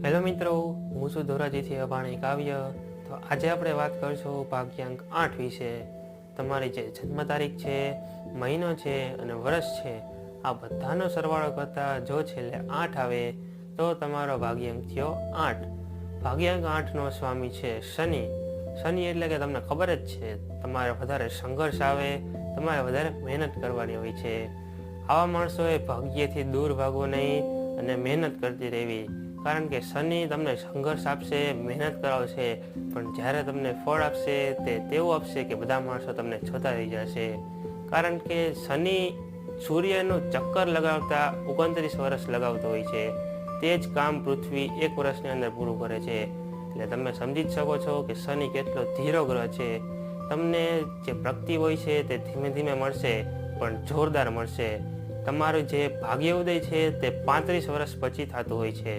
Hello મિત્રો, હું છું ધોરાજીથી અભાણી કાવ્ય. તો આજે આપણે વાત કરીશું ભાગ્યાંક 8 વિશે. તમારી જે જન્મ તારીખ છે, મહિનો છે અને વર્ષ છે, આ બધાનો સરવાળો કરતાં જો છેલ્લે 8 આવે તો તમારો ભાગ્યાંક થયો 8. ભાગ્યાંક 8નો સ્વામી છે શનિ. શનિ એટલે કે તમને ખબર જ છે, તમારે વધારે સંઘર્ષ આવે, તમારે વધારે મહેનત કરવાની હોય છે. આવા માણસોએ ભાગ્યથી દૂર ભાગવું નહીં અને મહેનત કરતી રહેવી. કારણ કે શનિ તમને સંઘર્ષ આપશે, મહેનત કરાવશે, પણ જ્યારે તમને ફળ આપશે તે તેવું આપશે કે બધા માણસો તમને જોતા રહી જશે. કારણ કે શનિ સૂર્યનું ચક્કર લગાવતા 29 વર્ષ લગાવતો હોય છે. તે જ કામ પૃથ્વી 1 વર્ષની અંદર પૂરું કરે છે. એટલે તમે સમજી જ શકો છો કે શનિ કેટલો ધીરો ગ્રહ છે. તમને જે પ્રગતિ હોય છે તે ધીમે ધીમે મળશે, પણ જોરદાર મળશે. તમારું જે ભાગ્ય ઉદય છે તે 35 વર્ષ પછી થતું હોય છે.